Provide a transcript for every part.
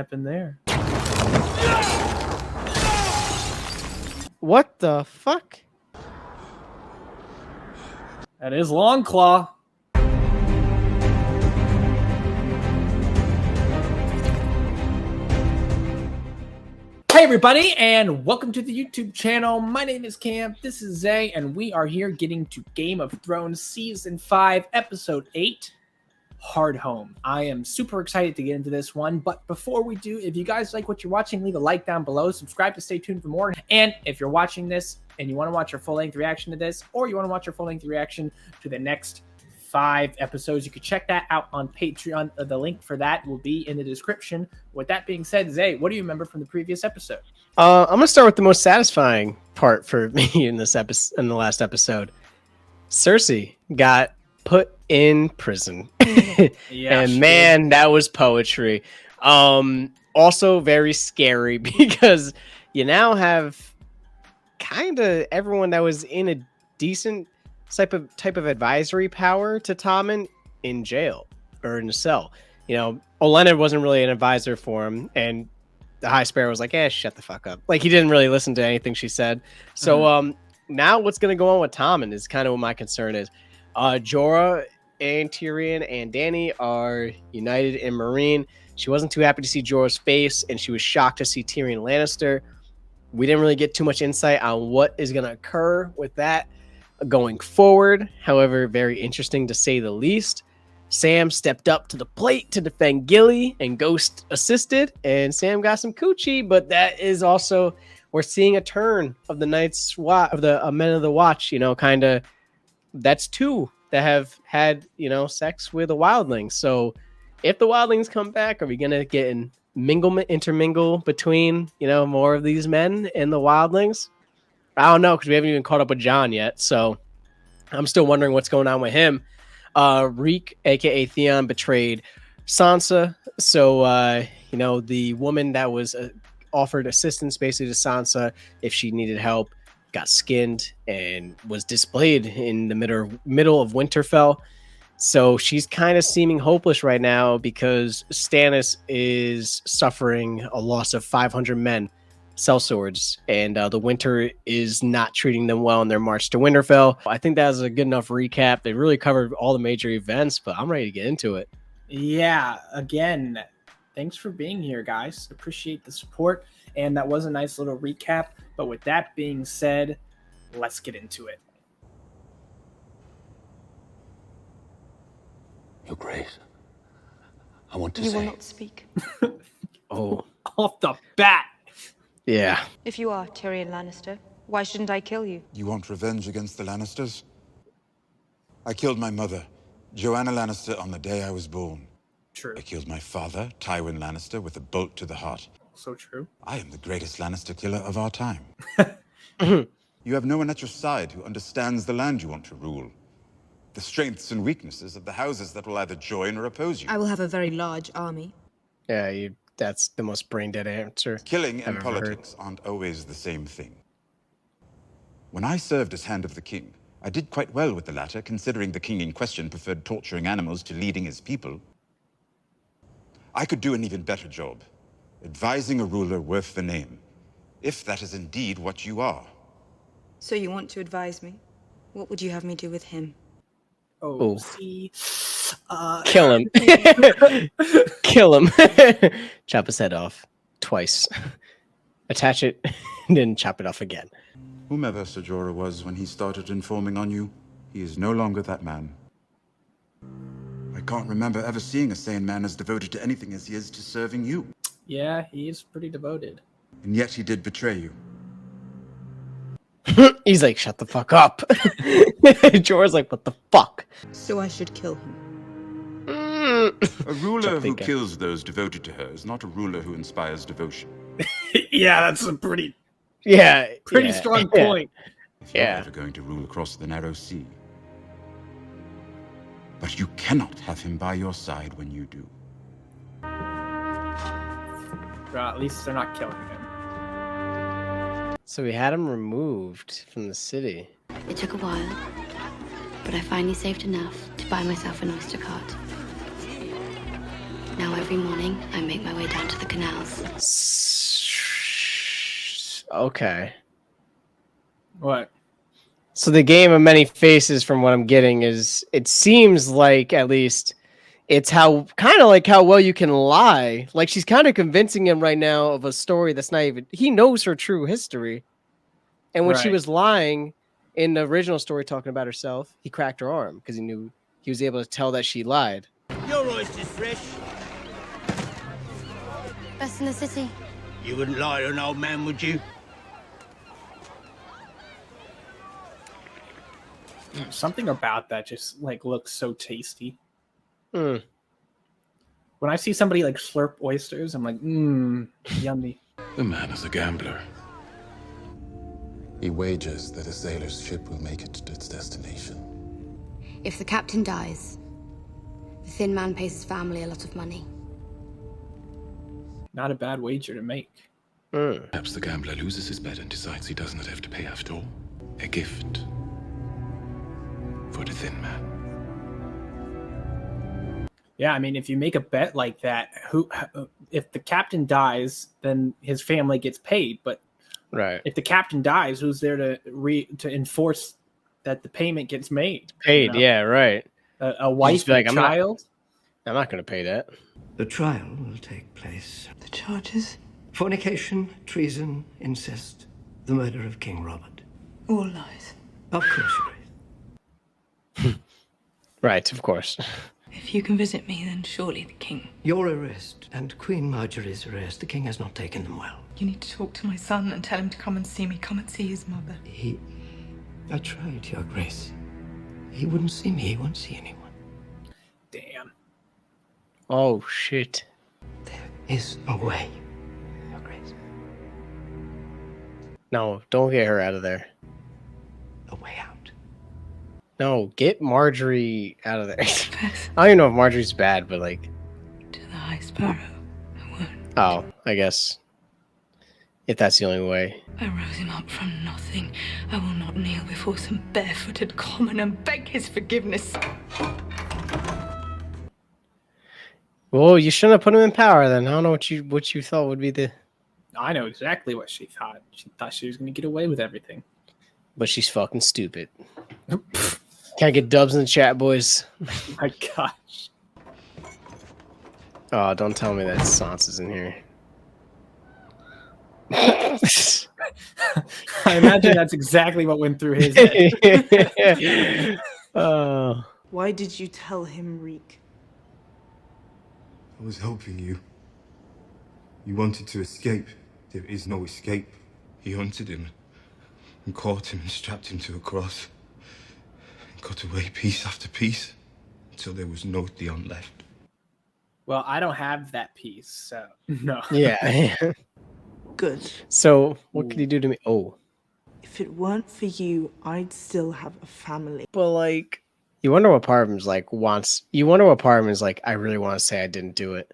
happened there? What the fuck? That is Longclaw. Hey everybody, and welcome to the YouTube channel. My name is Cam, this is Zay, and we are here getting to Game of Thrones Season 5, Episode 8, Hardhome. I am super excited to get into this one, but before we do, if you guys like what you're watching, leave a like down below, subscribe to stay tuned for more, and if you're watching this and you want to watch our full-length reaction to this, or you want to watch our full-length reaction to the next 5 episodes, you can check that out on Patreon. The link for that will be in the description. With that being said, Zay, what do you remember from the previous episode? I'm gonna start with the most satisfying part for me in this episode. In the last episode, Cersei got put in prison, Yeah, and man, that was poetry. Also very scary because you now have kind of everyone that was in a decent type of advisory power to Tommen in jail or in a cell. You know, Olenna wasn't really an advisor for him, and the High Sparrow was like, shut the fuck up. Like, he didn't really listen to anything she said. So now what's going to go on with Tommen is kind of what my concern is. Jorah and Tyrion and Danny are united in Meereen. She wasn't too happy to see Jorah's face, and she was shocked to see Tyrion Lannister. We didn't really get too much insight on what is going to occur with that going forward. However, very interesting to say the least. Sam stepped up to the plate to defend Gilly, and Ghost assisted, and Sam got some coochie. But that is also, we're seeing a turn of the Night's Watch, of the Men of the Watch. You know, kind of. That's 2 that have had, you know, sex with a wildling. So if the wildlings come back, are we gonna get an intermingle between, you know, more of these men and the wildlings? I don't know, because we haven't even caught up with Jon yet. So I'm still wondering what's going on with him. Reek, aka Theon, betrayed Sansa. So you know, the woman that was offered assistance basically to Sansa if she needed help got skinned and was displayed in the middle of Winterfell. So she's kind of seeming hopeless right now because Stannis is suffering a loss of 500 men, sellswords, and the winter is not treating them well in their march to Winterfell. I think that was a good enough recap. They really covered all the major events, but I'm ready to get into it. Yeah, again, thanks for being here, guys. Appreciate the support, and that was a nice little recap. But with that being said, let's get into it. Your Grace, I want to You say... will not speak. Oh, Off the bat. yeah. If you are Tyrion Lannister, why shouldn't I kill you? You want revenge against the Lannisters? I killed my mother, Joanna Lannister, on the day I was born. True. I killed my father, Tywin Lannister, with a bolt to the heart. So true. I am the greatest Lannister killer of our time. You have no one at your side who understands the land you want to rule. The strengths and weaknesses of the houses that will either join or oppose you. I will have a very large army. Yeah, that's the most brain-dead answer. Killing and I've ever politics aren't always the same thing. When I served as Hand of the King, I did quite well with the latter, considering the king in question preferred torturing animals to leading his people. I could do an even better job, advising a ruler worth the name, if that is indeed what you are. So you want to advise me? What would you have me do with him? Oh, Ooh. see. Kill him. Kill him. Chop his head off twice. Attach it, and then chop it off again. Whomever Ser Jorah was when he started informing on you, he is no longer that man. I can't remember ever seeing a sane man as devoted to anything as he is to serving you. Yeah, he is pretty devoted. And yet he did betray you. He's like, shut the fuck up. Jorah's like, what the fuck? So I should kill him. A ruler who thinking. kills those devoted to her is not a ruler who inspires devotion. Yeah, that's a pretty Yeah. strong point. If you're Yeah. ever going to rule across the narrow sea. But you cannot have him by your side when you do. Well, at least they're not killing him. So we had him removed from the city. It took a while, but I finally saved enough to buy myself an Oyster cart. Now every morning, I make my way down to the canals. Okay. What? So the game of many faces, from what I'm getting, is it seems like at least it's how kind of like how well you can lie. Like she's kind of convincing him right now of a story that's not even. He knows her true history, and when she Right. was lying in the original story, talking about herself, he cracked her arm because he knew he was able to tell that she lied. Your oyster's fresh. Best in the city. You wouldn't lie to an old man, would you? Something about that just like looks so tasty. Hmm. When I see somebody like slurp oysters, I'm like, yummy. The man is a gambler. He wagers that a sailor's ship will make it to its destination. If the captain dies, the thin man pays his family a lot of money. Not a bad wager to make. Perhaps the gambler loses his bet and decides he does not have to pay after all. A gift for the thin man. Yeah, I mean, if you make a bet like that, if the captain dies, then his family gets paid. But Right. if the captain dies, who's there to enforce that the payment gets made? Paid. You know? Yeah. Right. A wife, be like, and a child. I'm not going to pay that. The trial will take place. The charges? Fornication, treason, incest, the murder of King Robert. All lies. Of course, Your Grace. Right. Of course. If you can visit me, then surely the king. Your arrest and Queen Marjorie's arrest, the king has not taken them well. You need to talk to my son and tell him to come and see me. Come and see his mother. I tried, Your Grace. He wouldn't see me. He won't see anyone. Damn. Oh shit. There is a way, Your Grace. No, don't get her out of there. A way out. No, get Marjorie out of there. I don't even know if Marjorie's bad, but like. To the High Sparrow. I won't. Oh, I guess. If that's the only way. I rose him up from nothing. I will not kneel before some barefooted common and beg his forgiveness. Well, you shouldn't have put him in power then. I don't know what you thought would be the. I know exactly what she thought. She thought she was going to get away with everything. But she's fucking stupid. Can I get dubs in the chat, boys? My gosh. Oh, don't tell me that Sansa's in here. I imagine that's exactly what went through his head. Oh. Why did you tell him, Reek? I was helping you. You wanted to escape. There is no escape. He hunted him and caught him and strapped him to a cross. And cut away piece after piece until there was no Theon left. Well, I don't have that piece, so no. Yeah. Good. So, what could he do to me? Oh. If it weren't for you, I'd still have a family. But, like, you wonder what part of him is like, you wonder what part of him is like, I really want to say I didn't do it.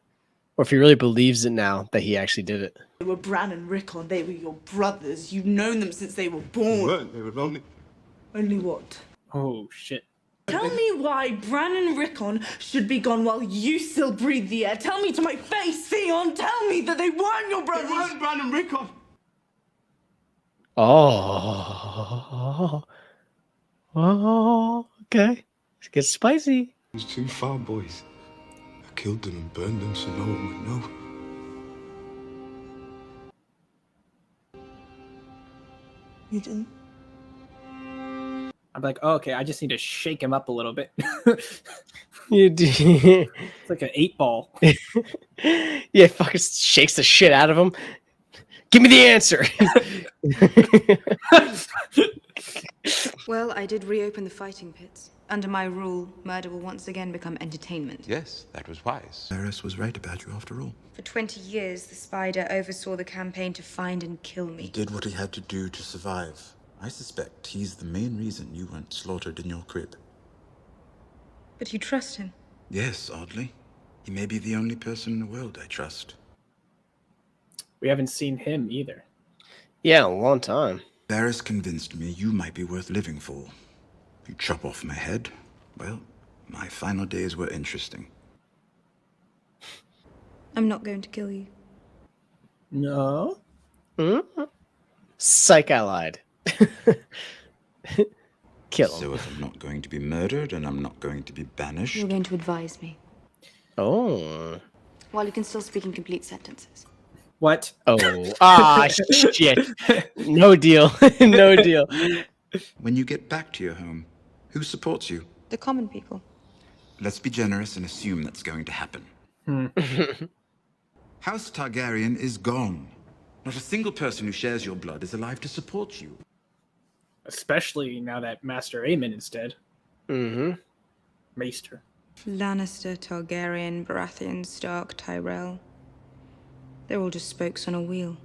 Or if he really believes it now that he actually did it. They were Bran and Rickon. They were your brothers. You've known them since they were born. They weren't. They were only... Only what? Oh, shit. Tell me why Bran and Rickon should be gone while you still breathe the air. Tell me to my face, Theon. Tell me that they weren't your brothers. They weren't Bran and Rickon. Oh. Oh, okay. It gets spicy. It was too far, boys. I killed them and burned them so no one would know. You didn't? I'm like, oh, okay, I just need to shake him up a little bit. You do. It's like an 8-ball. Yeah, fucking shakes the shit out of him. Give me the answer. Well, I did reopen the fighting pits. Under my rule, murder will once again become entertainment. Yes, that was wise. Varys was right about you after all. For 20 years, the Spider oversaw the campaign to find and kill He me. did what he had to do to survive. I suspect he's the main reason you weren't slaughtered in your crib. But you trust him? Yes, oddly. He may be the only person in the world I trust. We haven't seen him either. Yeah, a long time. Varys convinced me you might be worth living for. You chop off my head. Well, my final days were interesting. I'm not going to kill you. No. Psych, I lied. Kill him. So if I'm not going to be murdered and I'm not going to be banished... You're going to advise me. Oh. While you can still speak in complete sentences. What? Oh. Ah, shit. No deal. No deal. When you get back to your home, who supports you? The common people. Let's be generous and assume that's going to happen. House Targaryen is gone. Not a single person who shares your blood is alive to support you. Especially now that Master Aemon is dead. Maester. Lannister, Targaryen, Baratheon, Stark, Tyrell. They're all just spokes on a wheel.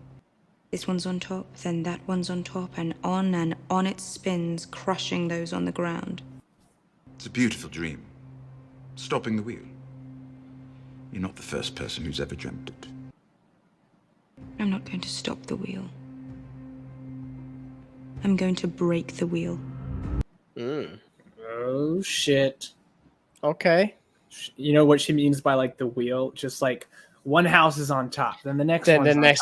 This one's on top, then that one's on top, and on it spins, crushing those on the ground. It's a beautiful dream. Stopping the wheel. You're not the first person who's ever dreamt it. I'm not going to stop the wheel. I'm going to break the wheel. Oh, shit. Okay. You know what she means by, like, the wheel? Just, like, one house is on top, then the next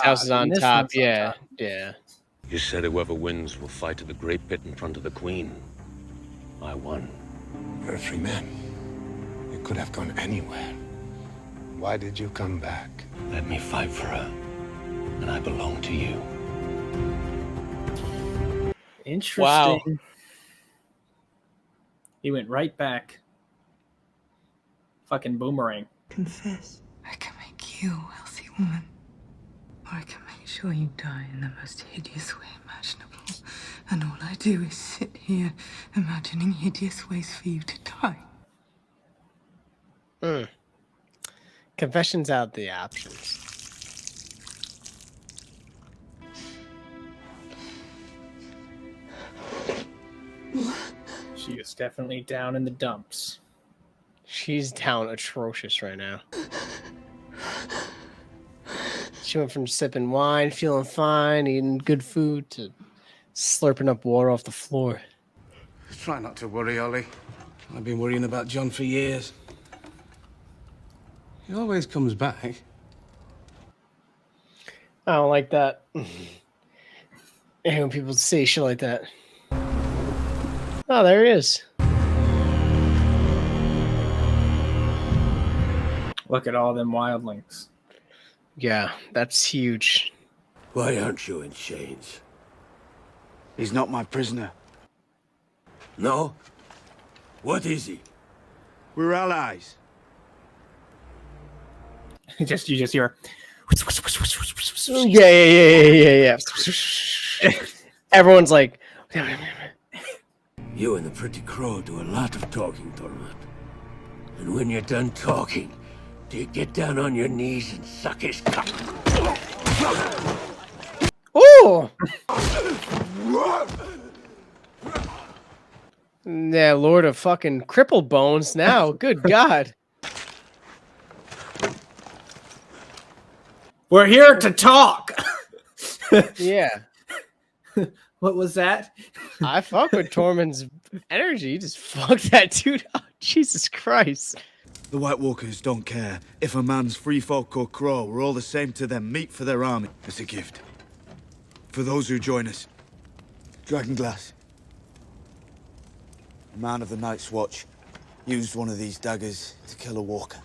house is on top. Yeah. Yeah. You said whoever wins will fight to the great pit in front of the queen. I won. You're a free man. You could have gone anywhere. Why did you come back? Let me fight for her, and I belong to you. Interesting. Wow. He went right back. Fucking boomerang. Confess. I can make you a wealthy woman. Or I can make sure you die in the most hideous way imaginable. And all I do is sit here imagining hideous ways for you to die. Confessions out the options. She is definitely down in the dumps. She's down atrocious right now. She went from sipping wine, feeling fine, eating good food, to slurping up water off the floor. Try not to worry, Ollie. I've been worrying about John for years. He always comes back. I don't like that. And when people say shit like that. Oh, there he is. Look at all them wildlings. Yeah, that's huge. Why aren't you in chains? He's not my prisoner. No? What is he? We're allies. You just hear. Yeah. Everyone's like. You and the Pretty Crow do a lot of talking, Tormund. And when you're done talking, do you get down on your knees and suck his cock? Ooh! Yeah, Lord of fucking crippled bones now. Good God. We're here to talk. Yeah. What was that? I fuck with Tormund's energy. He just fucked that dude up. Jesus Christ. The White Walkers don't care if a man's free folk or crow. We're all the same to them. Meat for their army. It's a gift. For those who join us. Dragonglass. A man of the Night's Watch used one of these daggers to kill a walker.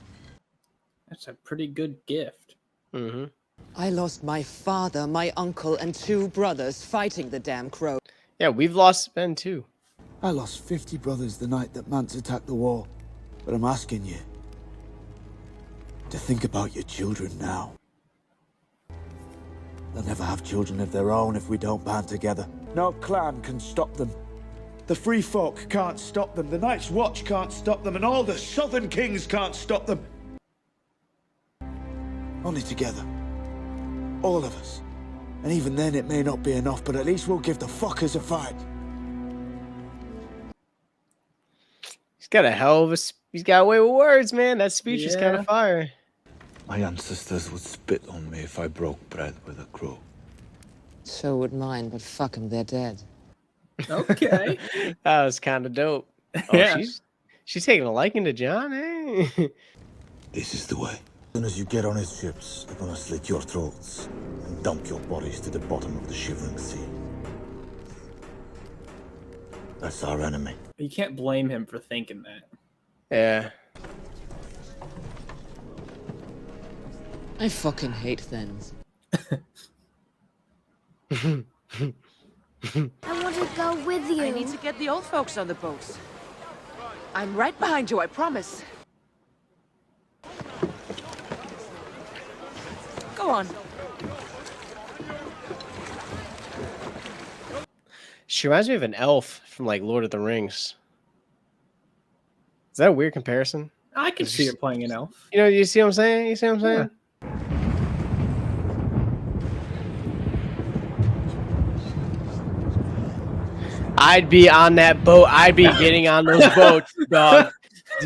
That's a pretty good gift. Mm-hmm. I lost my father, my uncle, and 2 brothers fighting the damn crow. Yeah, we've lost Ben too. I lost 50 brothers the night that Mance attacked the wall. But I'm asking you to think about your children now. They'll never have children of their own if we don't band together. No clan can stop them. The Free Folk can't stop them. The Night's Watch can't stop them. And all the Southern Kings can't stop them. Only together. All of us. And even then it may not be enough, but at least we'll give the fuckers a fight. He's got a hell of a... He's got a way with words, man. That speech is kind of fire. My ancestors would spit on me if I broke bread with a crow. So would mine, but fuck them, they're dead. Okay. That was kind of dope. Oh, Yeah. She's taking a liking to John, eh? This is the way. As soon as you get on his ships, they're gonna slit your throats and dump your bodies to the bottom of the Shivering Sea. That's our enemy. You can't blame him for thinking that. Yeah. I fucking hate thins. I want to go with you. I need to get the old folks on the boats. I'm right behind you, I promise. Go on. She reminds me of an elf from like Lord of the Rings. Is that a weird comparison? I can see her playing an elf. You know, you see what I'm saying? You see what I'm saying? Yeah. I'd be on that boat. I'd be getting on those boats, dog.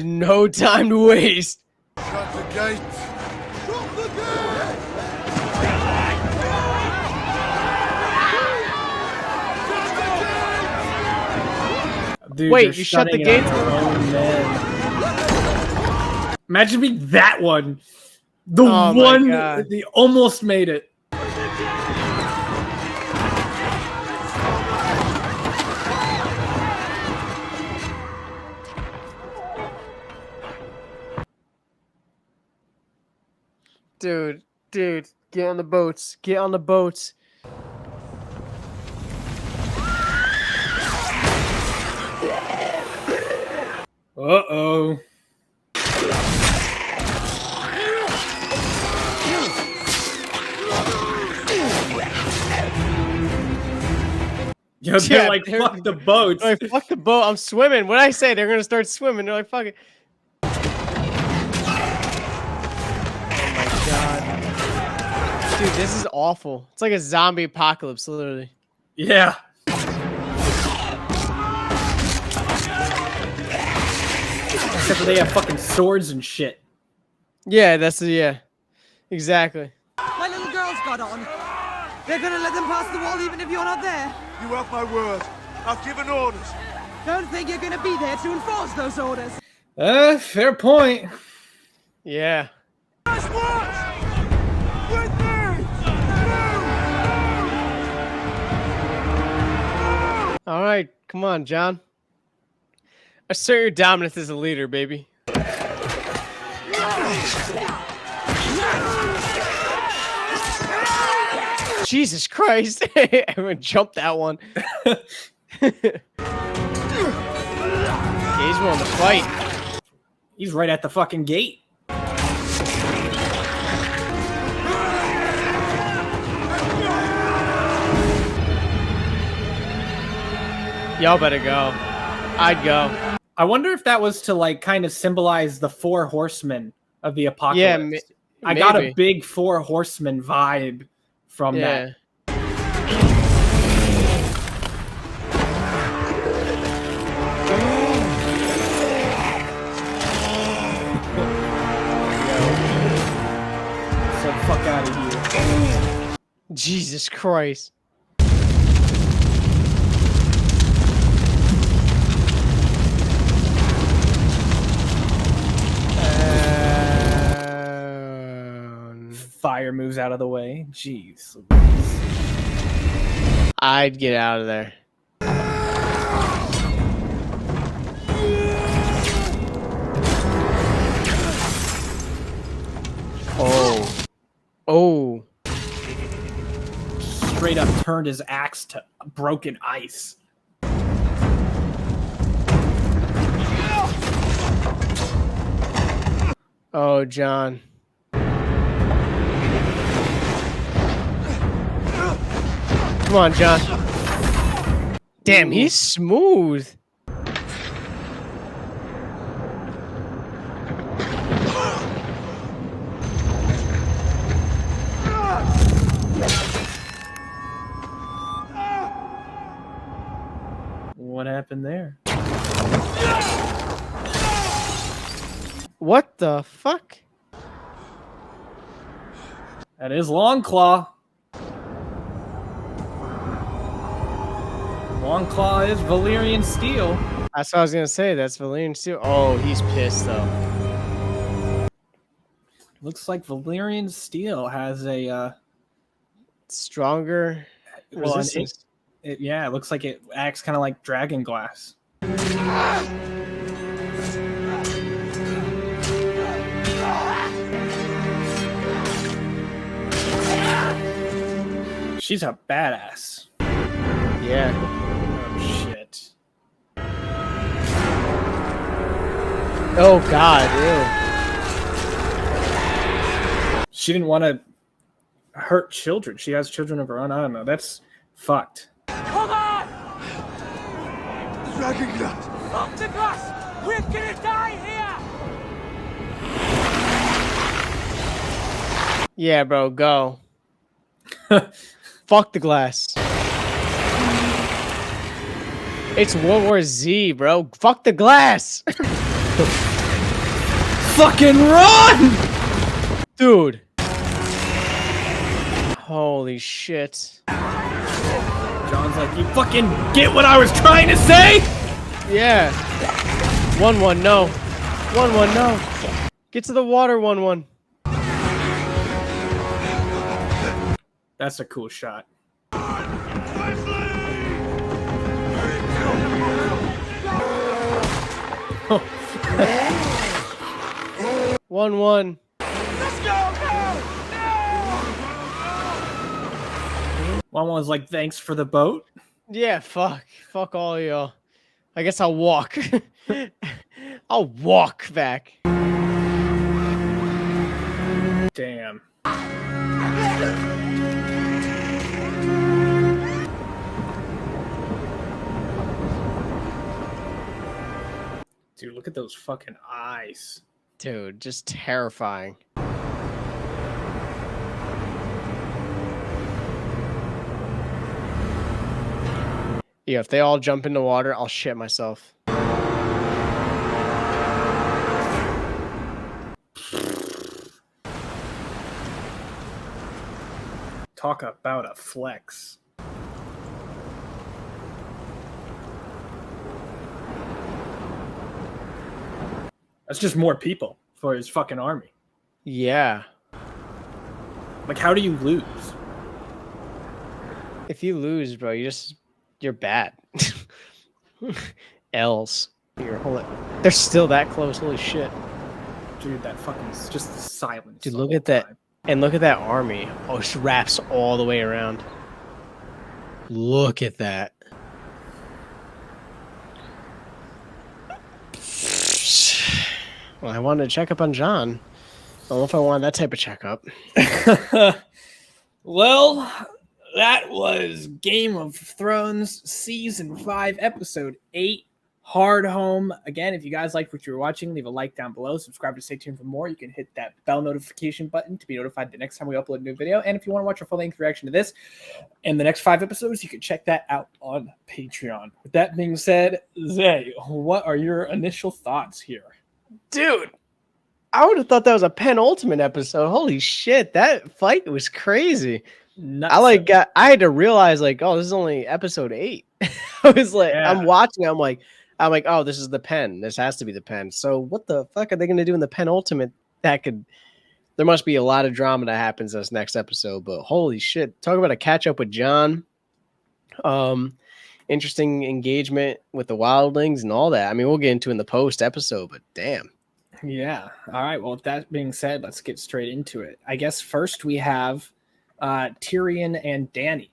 No time to waste. Shut the gate! Shut the gate! Dude, wait, you shut the gates? Imagine being that one. The Oh one God. they almost made it. Dude, get on the boats. Get on the boats. Uh-oh. Yo, they're like, fuck the boats. They're like, fuck the boat. I'm swimming. What did I say? They're going to start swimming. They're like, fuck it. Oh my God. Dude, this is awful. It's like a zombie apocalypse, literally. Yeah. Except for they have fucking swords and shit. Yeah, yeah. Exactly. My little girl's got on. They're gonna let them pass the wall even if you're not there. You have my word. I've given orders. Don't think you're gonna be there to enforce those orders. Fair point. Yeah. Let's watch! With me! All right, come on, John. Assert your dominance as a leader, baby. Jesus Christ. Everyone jumped that one. Yeah, he's willing to fight. He's right at the fucking gate. Y'all better go. I'd go. I wonder if that was to like kind of symbolize the 4 horsemen of the apocalypse. Yeah, I got a big 4 horsemen vibe from that. So fuck out of here. Jesus Christ. Fire moves out of the way. Jeez. I'd get out of there. Oh. Straight up turned his axe to broken ice. Oh, John. Come on, John. Damn, he's smooth. What happened there? What the fuck? That is Longclaw. Longclaw is Valyrian steel. That's what I was gonna say. That's Valyrian steel. Oh, he's pissed though. Looks like Valyrian steel has a stronger resistance. Yeah, it looks like it acts kind of like dragon glass. She's a badass. Yeah. Oh, shit. Oh, God. Ew. She didn't want to hurt children. She has children of her own. I don't know. That's fucked. Come on! Dragon glass! Off the glass! We're gonna die here! Yeah, bro, go. Fuck the glass. It's World War Z, bro. Fuck the glass. Fucking run! Dude. Holy shit. John's like, you fucking get what I was trying to say? Yeah. 1-1, no. 1-1, no. Get to the water, 1-1. That's a cool shot. 1-1. Let's go! One was like, thanks for the boat. Yeah, fuck. Fuck all y'all. I guess I'll walk. I'll walk back. Damn. Dude, look at those fucking eyes. Dude, just terrifying. Yeah, if they all jump in the water, I'll shit myself. Talk about a flex. That's just more people for his fucking army. Yeah. Like, how do you lose? If you lose, bro, you're bad. L's. They're still that close. Holy shit. Dude, that fucking just the silence. Dude, look at that. And look at that army. Oh, it wraps all the way around. Look at that. Well, I wanted to check up on John. I don't know if I wanted that type of checkup. Well, that was Game of Thrones Season 5, Episode 8, Hardhome. Again, if you guys liked what you were watching, leave a like down below. Subscribe to stay tuned for more. You can hit that bell notification button to be notified the next time we upload a new video. And if you want to watch a full-length reaction to this and the next 5 episodes, you can check that out on Patreon. With that being said, Zay, what are your initial thoughts here? Dude, I would have thought that was a penultimate episode. Holy shit, that fight was crazy. Nuts. I had to realize, like, oh, this is only episode 8. I was like, yeah. I'm watching, I'm like, oh, this is the pen. This has to be the pen. So what the fuck are they going to do in the penultimate? There must be a lot of drama that happens this next episode, but holy shit. Talk about a catch up with John. Interesting engagement with the wildlings and all that. I mean, we'll get into in the post episode, but damn. Yeah. All right. Well, with that being said, let's get straight into it. I guess first we have Tyrion and Danny.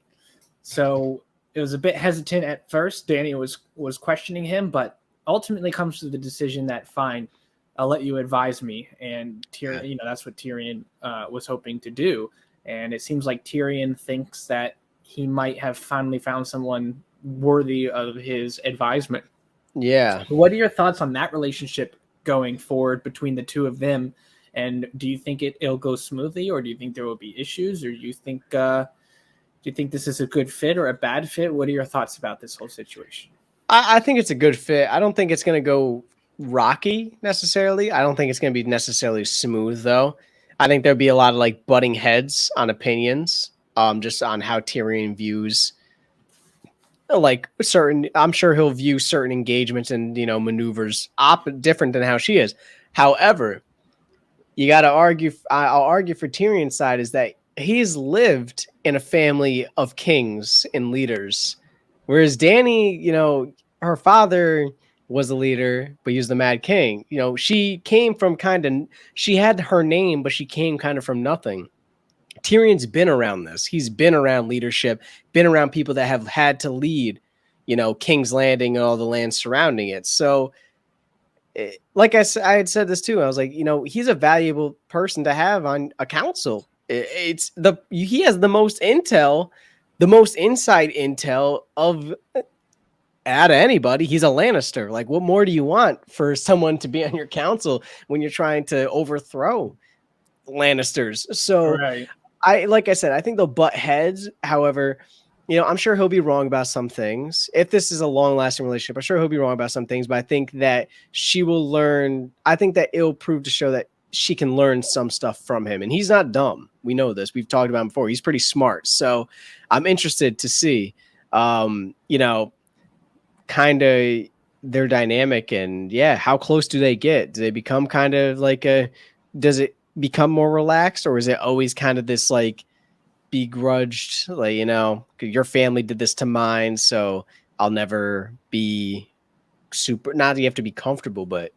So it was a bit hesitant at first. Danny was questioning him, but ultimately comes to the decision that fine, I'll let you advise me. And Tyrion, that's what Tyrion was hoping to do. And it seems like Tyrion thinks that he might have finally found someone worthy of his advisement. Yeah. What are your thoughts on that relationship going forward between the two of them? And do you think it'll go smoothly, or do you think there will be issues, or do you think this is a good fit or a bad fit? What are your thoughts about this whole situation? I think it's a good fit. I don't think it's going to go rocky necessarily. I don't think it's going to be necessarily smooth though. I think there'll be a lot of like butting heads on opinions, just on how Tyrion views like certain. I'm sure he'll view certain engagements and maneuvers different than how she is. However, you got to argue. I'll argue for Tyrion's side is that he's lived in a family of kings and leaders, whereas Danny, her father was a leader, but he was the Mad King. She came from she had her name, but she came kind of from nothing. Tyrion's been around this. He's been around leadership, been around people that have had to lead, King's Landing and all the land surrounding it. So, like I had said this too. I was like, he's a valuable person to have on a council. He has the most intel, the most inside intel out of anybody. He's a Lannister. Like, what more do you want for someone to be on your council when you're trying to overthrow Lannisters? So, Right. like I said, I think they'll butt heads. However, I'm sure he'll be wrong about some things. If this is a long-lasting relationship, I'm sure he'll be wrong about some things, but I think that she will learn. I think that it'll prove to show that she can learn some stuff from him. And he's not dumb. We know this. We've talked about him before. He's pretty smart. So I'm interested to see, kind of their dynamic and how close do they get? Do they become kind of like does it become more relaxed, or is it always kind of this like begrudged, like, your family did this to mine, so I'll never be super, not that you have to be comfortable, but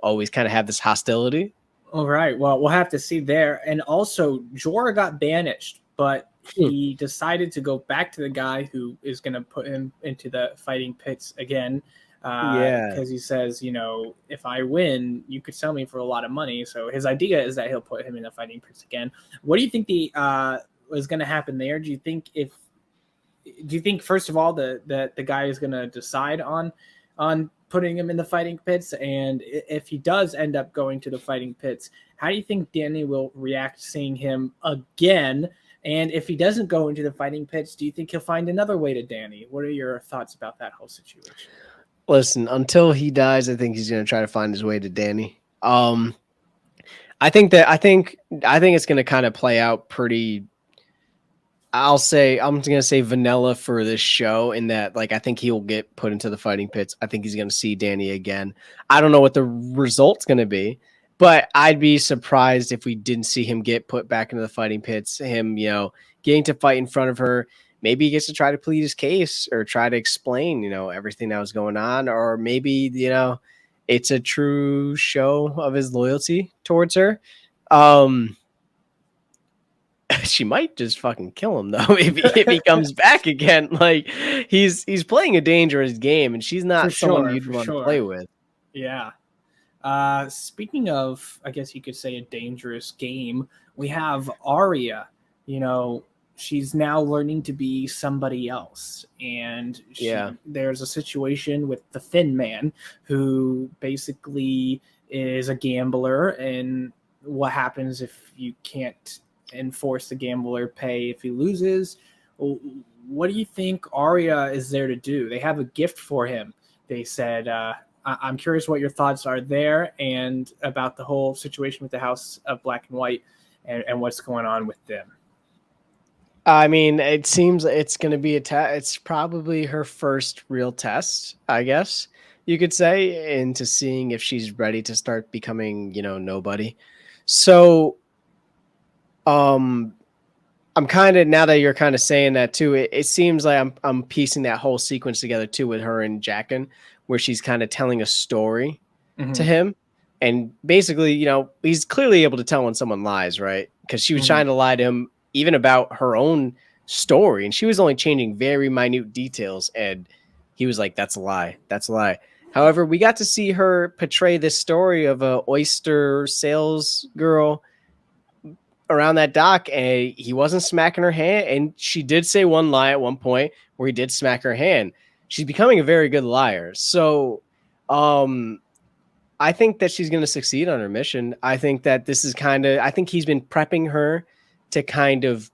always kind of have this hostility? All right. Well, we'll have to see there. And also, Jorah got banished, but he decided to go back to the guy who is going to put him into the fighting pits again. Because he says, if I win, you could sell me for a lot of money. So his idea is that he'll put him in the fighting pits again. What do you think is going to happen there? Do you think first of all the guy is going to decide on putting him in the fighting pits, and if he does end up going to the fighting pits, how do you think Danny will react seeing him again? And if he doesn't go into the fighting pits, do you think he'll find another way to Danny? What are your thoughts about that whole situation? Listen, until he dies, I think he's going to try to find his way to Danny. I think it's going to kind of play out pretty. I'm going to say vanilla for this show, in that, like, I think he'll get put into the fighting pits. I think he's going to see Danny again. I don't know what the result's going to be, but I'd be surprised if we didn't see him get put back into the fighting pits. Him, getting to fight in front of her. Maybe he gets to try to plead his case or try to explain, everything that was going on. Or maybe, it's a true show of his loyalty towards her. She might just fucking kill him though if he comes back again. Like, he's playing a dangerous game, and she's not someone you'd want to play with. Yeah. Speaking of, I guess you could say, a dangerous game, we have Arya. She's now learning to be somebody else, and there's a situation with the Thin Man, who basically is a gambler, and what happens if you can't enforce the gambler pay if he loses? What do you think Arya is there to do? They have a gift for him. They said, I'm curious what your thoughts are there, and about the whole situation with the House of Black and White and what's going on with them. I mean, it seems it's going to be it's probably her first real test, I guess you could say, into seeing if she's ready to start becoming, nobody. So, I'm kind of, now that you're kind of saying that too, it seems like I'm piecing that whole sequence together too, with her and Jaqen, where she's kind of telling a story to him. And basically, he's clearly able to tell when someone lies, right? Because she was trying to lie to him even about her own story, and she was only changing very minute details, and he was like, that's a lie. That's a lie. However, we got to see her portray this story of a oyster sales girl around that dock, and he wasn't smacking her hand. And she did say one lie at one point where he did smack her hand. She's becoming a very good liar. So, I think that she's going to succeed on her mission. I think that this is I think he's been prepping her to kind of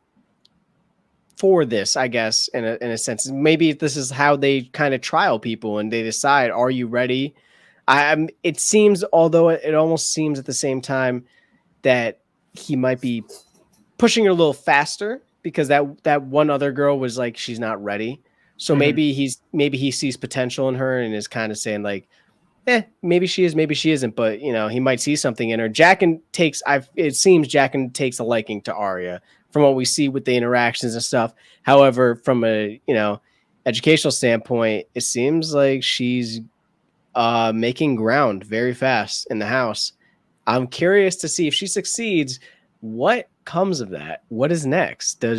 for this, I guess, in a sense. Maybe this is how they kind of trial people, and they decide, are you ready? It seems, although it almost seems at the same time that he might be pushing her a little faster, because that one other girl was like, she's not ready. So maybe he sees potential in her and is kind of saying like, maybe she is, maybe she isn't, but he might see something in her. It seems Jaqen takes a liking to Arya from what we see with the interactions and stuff. However, from a educational standpoint, it seems like she's making ground very fast in the house. I'm curious to see if she succeeds, what comes of that? What is next? Are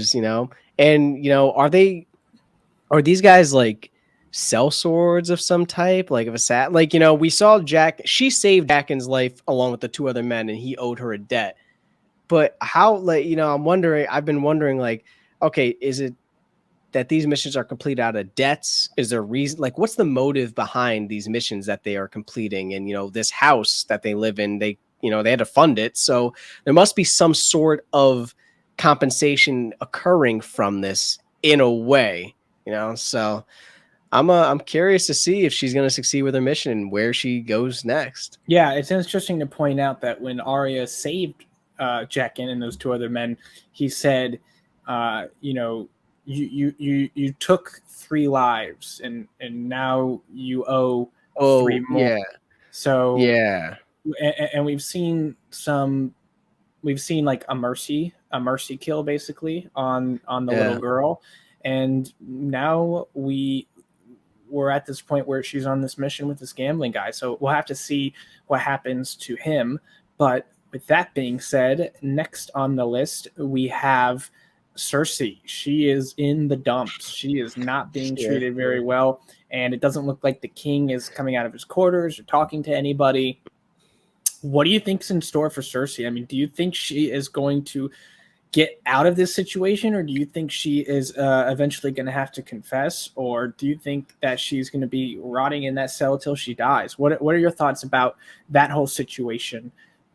these guys like sellswords of some type, like of a sat? Like, we saw she saved Jaqen's life along with the two other men, and he owed her a debt. But how, I've been wondering, like, okay, is it that these missions are complete out of debts? Is there a reason? Like, what's the motive behind these missions that they are completing? And, this house that they live in, they had to fund it. So there must be some sort of compensation occurring from this in a way, so I'm curious to see if she's going to succeed with her mission and where she goes next. Yeah, it's interesting to point out that when Arya saved Jaqen and those two other men, he said, you took 3 lives and now you owe 3 more. Yeah. So yeah, and we've seen like a mercy kill basically on the little girl, and now we're at this point where she's on this mission with this gambling guy. So we'll have to see what happens to him. But with that being said, next on the list, we have Cersei. She is in the dumps. She is not being treated very well. And it doesn't look like the king is coming out of his quarters or talking to anybody. What do you think's in store for Cersei? I mean, do you think she is going to get out of this situation, or do you think she is eventually going to have to confess, or do you think that she's going to be rotting in that cell till she dies? What are your thoughts about that whole situation?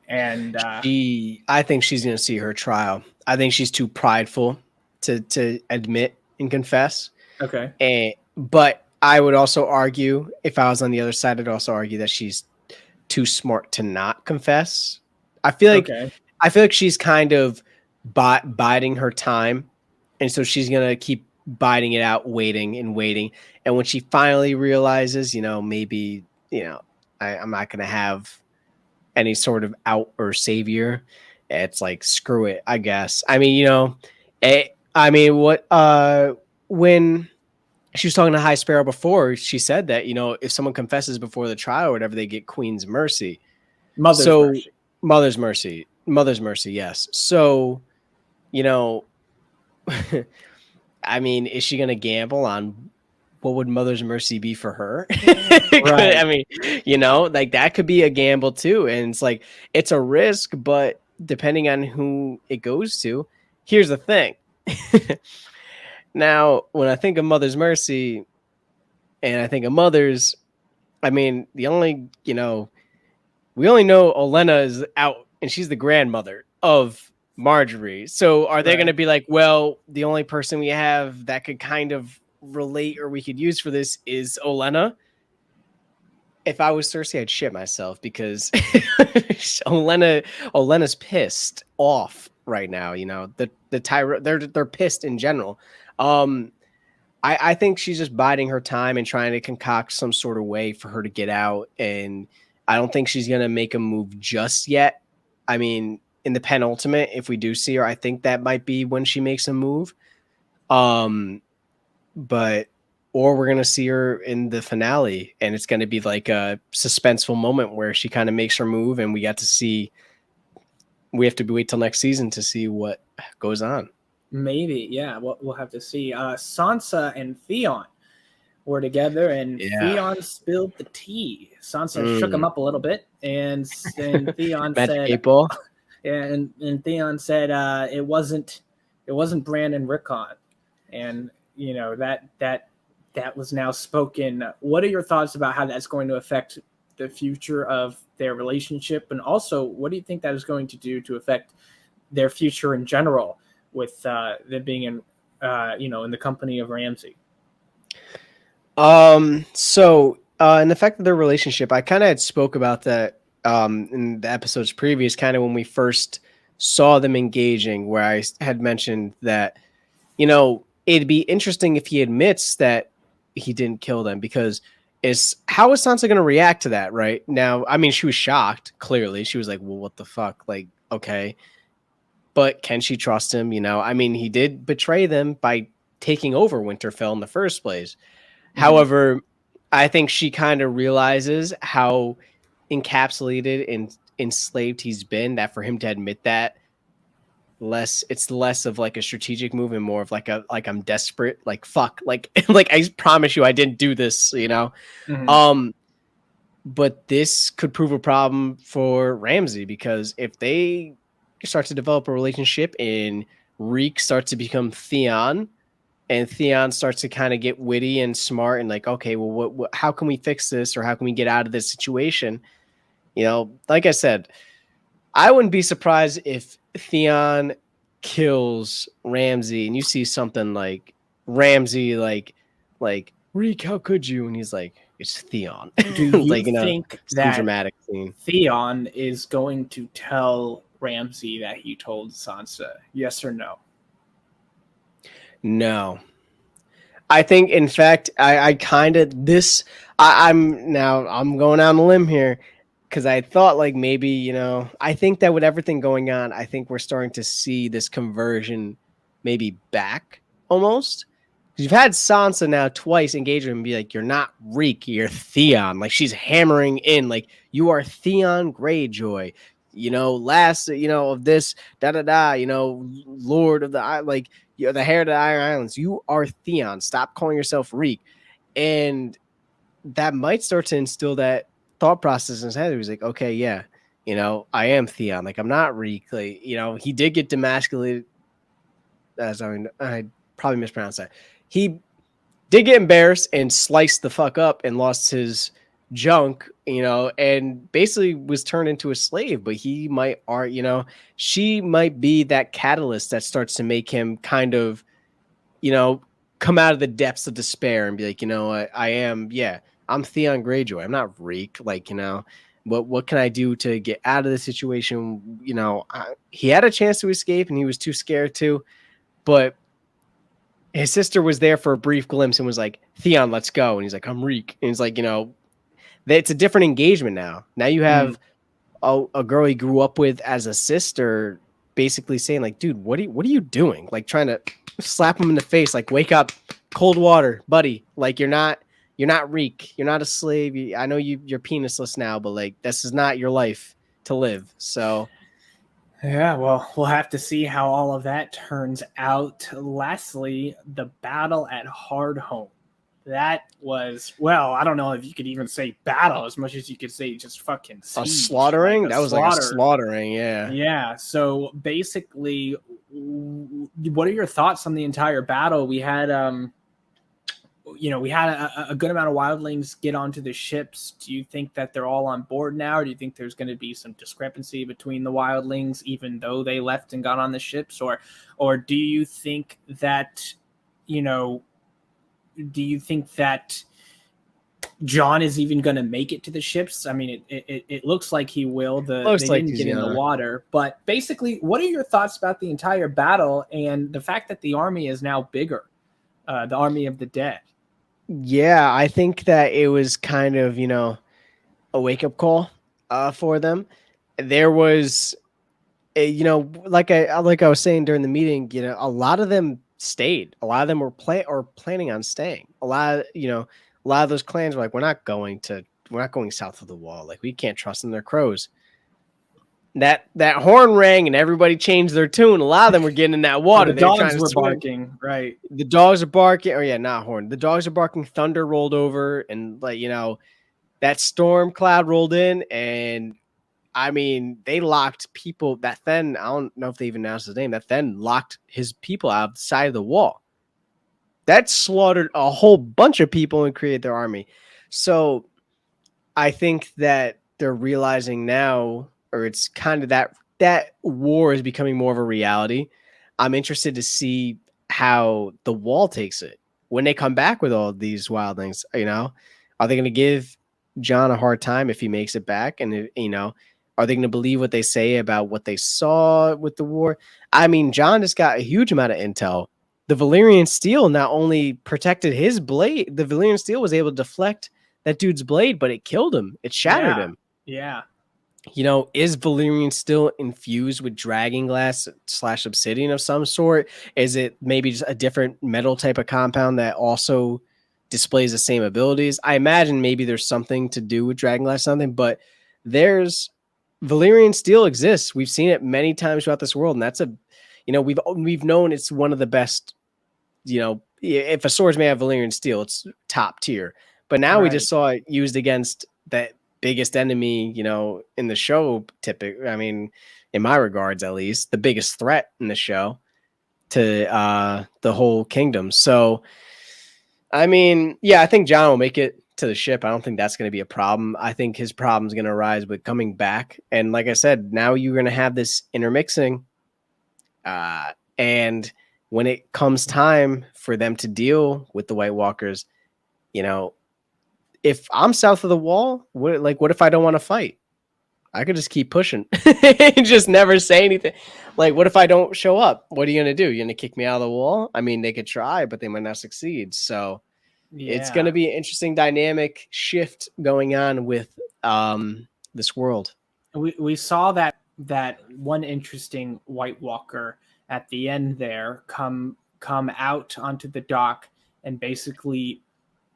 And I think she's going to see her trial. I think she's too prideful to admit and confess. Okay. But I would also argue, if I was on the other side, I'd also argue that she's too smart to not confess. I feel like she's kind of biding her time, and so she's gonna keep biding it out, waiting and waiting. And when she finally realizes, maybe I'm not gonna have any sort of out or savior, it's like, screw it, I guess. I mean, when she was talking to High Sparrow before, she said that, if someone confesses before the trial or whatever, they get Queen's mercy. Mother's mercy. Yes. So, I mean, is she going to gamble on what would Mother's mercy be for her? Right. I mean, like, that could be a gamble too. And it's like, it's a risk, but depending on who it goes to, here's the thing. Now, when I think of Mother's mercy and I think of mothers, I mean, we only know Olenna is out and she's the grandmother of Marjorie. So are they going to be like, well, the only person we have that could kind of relate or we could use for this is Olenna? If I was Cersei, I'd shit myself, because Olenna's pissed off right now. They're pissed in general. I think she's just biding her time and trying to concoct some sort of way for her to get out. And I don't think she's going to make a move just yet. I mean, in the penultimate, if we do see her, I think that might be when she makes a move. Or we're going to see her in the finale, and it's going to be like a suspenseful moment where she kind of makes her move, and we have to wait till next season to see what goes on. Maybe, yeah. We'll have to see. Sansa and Theon were together, and Theon spilled the tea. Sansa shook him up a little bit, and Theon said, people. and Theon said it wasn't Bran and Rickon, and that was now spoken. What are your thoughts about how that's going to affect the future of their relationship, and also what do you think that is going to do to affect their future in general, with them being in the company of Ramsay? So in the fact of their relationship, I kind of had spoke about that in the episodes previous, kind of when we first saw them engaging, where I had mentioned that, it'd be interesting if he admits that he didn't kill them, because is how is Sansa going to react to that right now? I mean, she was shocked. Clearly, she was like, "Well, what the fuck?" Like, okay, but can she trust him? I mean, he did betray them by taking over Winterfell in the first place. However, I think she kind of realizes how encapsulated and enslaved he's been, that for him to admit that, it's less of like a strategic move and more of like I'm desperate, like fuck, like like I promise you I didn't do this, but this could prove a problem for Ramsay, because if they start to develop a relationship and Reek starts to become Theon, and Theon starts to kind of get witty and smart and like, okay, well, what how can we fix this, or how can we get out of this situation? Like I said, I wouldn't be surprised if Theon kills Ramsay and you see something like Ramsay, like Reek, how could you? And he's like, it's Theon. Do you like, think some that dramatic scene. Theon is going to tell Ramsay that he told Sansa? Yes or no? No. I think, in fact, I'm going out on a limb here, because I thought like maybe, I think that with everything going on, I think we're starting to see this conversion maybe back almost. Because you've had Sansa now twice engage with him and be like, you're not Reek, you're Theon. Like, she's hammering in, like, you are Theon Greyjoy. Last, of this, Lord of the, like, you're the heir of the Iron Islands. You are Theon. Stop calling yourself Reek. And that might start to instill that thought process in his head. He was like, okay, yeah, I am Theon. Like, I'm not Reek. Like, he did get demasculated. I probably mispronounced that. He did get embarrassed and sliced the fuck up and lost his junk, and basically was turned into a slave. But he might she might be that catalyst that starts to make him kind of, come out of the depths of despair and be like, I'm Theon Greyjoy. I'm not Reek. Like, what can I do to get out of the situation? He had a chance to escape and he was too scared to, but his sister was there for a brief glimpse and was like, Theon, let's go. And he's like, I'm Reek. And he's like, it's a different engagement now. Now you have a girl he grew up with as a sister basically saying like, dude, what are you doing? Like, trying to slap him in the face, like, wake up, cold water, buddy. Like, you're not Reek. You're not a slave. I know you're penisless now, but like, this is not your life to live. So yeah, well, we'll have to see how all of that turns out. Lastly, the battle at Hardhome. That was, well, I don't know if you could even say battle as much as you could say just fucking siege. A slaughtering? Like that was like a slaughtering, yeah. Yeah, so basically, what are your thoughts on the entire battle? We had, we had a good amount of wildlings get onto the ships. Do you think that they're all on board now, or do you think there's going to be some discrepancy between the wildlings, even though they left and got on the ships? Or do you think that, do you think that Jon is even going to make it to the ships? I mean, it looks like he will. They didn't get in the water. But basically, what are your thoughts about the entire battle and the fact that the army is now bigger, the army of the dead? Yeah, I think that it was kind of, a wake-up call for them. There was, like I was saying during the meeting, a lot of them stayed. A lot of them were planning on staying. A lot of those clans were like, we're not going south of the wall. Like, we can't trust them. They're crows. That horn rang and everybody changed their tune. A lot of them were getting in that water. The dogs were barking, right? The dogs are barking. Oh yeah, not horn. The dogs are barking. Thunder rolled over, and that storm cloud rolled in, and I mean, they locked people. That then, I don't know if they even announced his name. That then locked his people outside of the wall. That slaughtered a whole bunch of people and created their army. So I think that they're realizing now, or it's kind of that war is becoming more of a reality. I'm interested to see how the wall takes it when they come back with all these wildlings. Are they going to give Jon a hard time if he makes it back? And are they going to believe what they say about what they saw with the war? I mean, Jon just got a huge amount of intel. The Valyrian steel not only protected his blade, the Valyrian steel was able to deflect that dude's blade, but it killed him. It shattered him. Yeah. You know, is Valyrian still infused with dragon glass / obsidian of some sort? Is it maybe just a different metal type of compound that also displays the same abilities? I imagine maybe there's something to do with dragon glass, something, but there's Valyrian steel exists. We've seen it many times throughout this world, and that's we've known it's one of the best. You know, if a sword's made of Valyrian steel, it's top tier. But now we just saw it used against that biggest enemy, you know, in the show. Typically, I mean, in my regards, at least, the biggest threat in the show to the whole kingdom. So, I mean, yeah, I think Jon will make it to the ship. I don't think that's going to be a problem. I think his problem is going to arise with coming back. And like I said, now you're going to have this intermixing. And when it comes time for them to deal with the White Walkers, you know, if I'm south of the wall, what if I don't want to fight? I could just keep pushing and just never say anything. Like, what if I don't show up? What are you going to do? You're going to kick me out of the wall? I mean, they could try, but they might not succeed. So it's going to be an interesting dynamic shift going on with this world. We saw that one interesting White Walker at the end there come out onto the dock and basically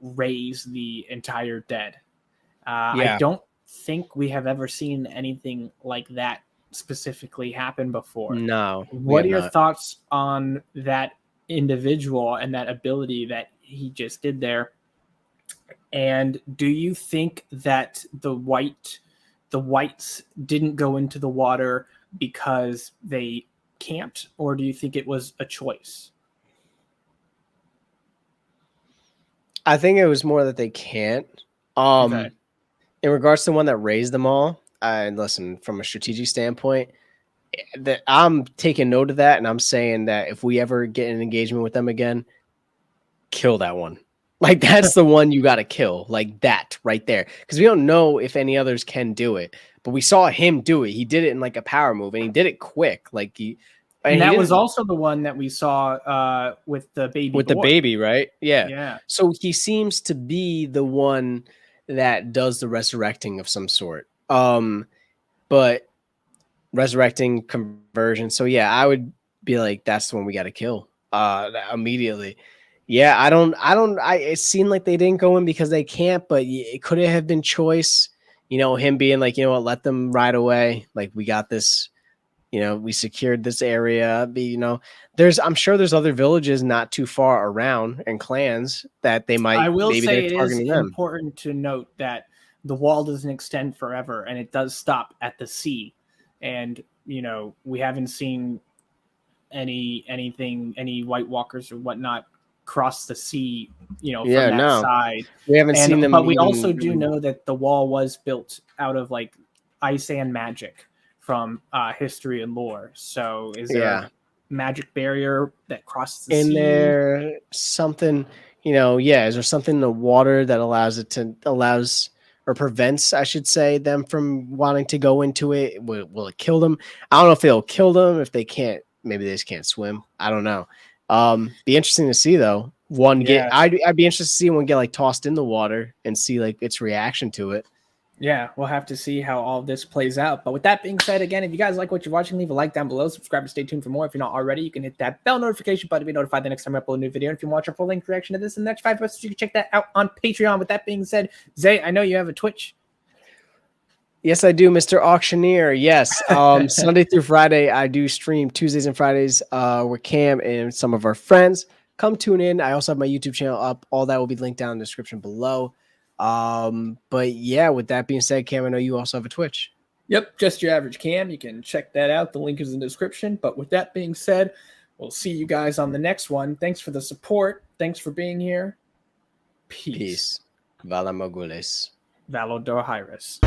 raise the entire dead. I don't think we have ever seen anything like that specifically happen before. No. What are your thoughts on that individual and that ability that he just did there? And do you think that the whites didn't go into the water because they camped, or do you think it was a choice? I think it was more that they can't. In regards to the one that raised them all, and listen, from a strategic standpoint, that I'm taking note of that, and I'm saying that if we ever get an engagement with them again, kill that one. Like, that's the one you got to kill, like that right there, because we don't know if any others can do it, but we saw him do it. He did it in like a power move, and he did it quick. Like and that was also the one that we saw with the baby. With the baby, right? Yeah. Yeah. So he seems to be the one that does the resurrecting of some sort. But resurrecting conversion. So yeah, I would be like, that's the one we got to kill immediately. Yeah, it seemed like they didn't go in because they can't, but it could have been choice. You know, him being like, you know what, let them ride away. Like, we got this. You know, we secured this area. You know, I'm sure there's other villages not too far around and clans that they might. I will maybe say it is them. important to note that the wall doesn't extend forever, and it does stop at the sea. And you know, we haven't seen any White Walkers or whatnot cross the sea. You know, from that side. We haven't seen them. But we also do know that the wall was built out of like ice and magic from history and lore. So is there a magic barrier that crosses the sea? There something, you know, is there something in the water that allows or prevents, I should say, them from wanting to go into it? Will it kill them? I don't know if it'll kill them. If they can't, maybe they just can't swim. I don't know. Be interesting to see though. I'd be interested to see one get like tossed in the water and see like its reaction to it. Yeah, we'll have to see how all this plays out. But with that being said, again, if you guys like what you're watching, leave a like down below. Subscribe and stay tuned for more. If you're not already, you can hit that bell notification button to be notified the next time I upload a new video. And if you want your full-length reaction to this and the next 5 episodes, you can check that out on Patreon. With that being said, Zay, I know you have a Twitch. Yes, I do, Mr. Auctioneer. Yes. Sunday through Friday, I do stream Tuesdays and Fridays with Cam and some of our friends. Come tune in. I also have my YouTube channel up. All that will be linked down in the description below. But yeah, with that being said, Cam, I know you also have a Twitch. Yep, just your average Cam. You can check that out. The link is in the description. But with that being said, we'll see you guys on the next one. Thanks for the support. Thanks for being here. Peace. Vala Mogules. Valodor Hyrus.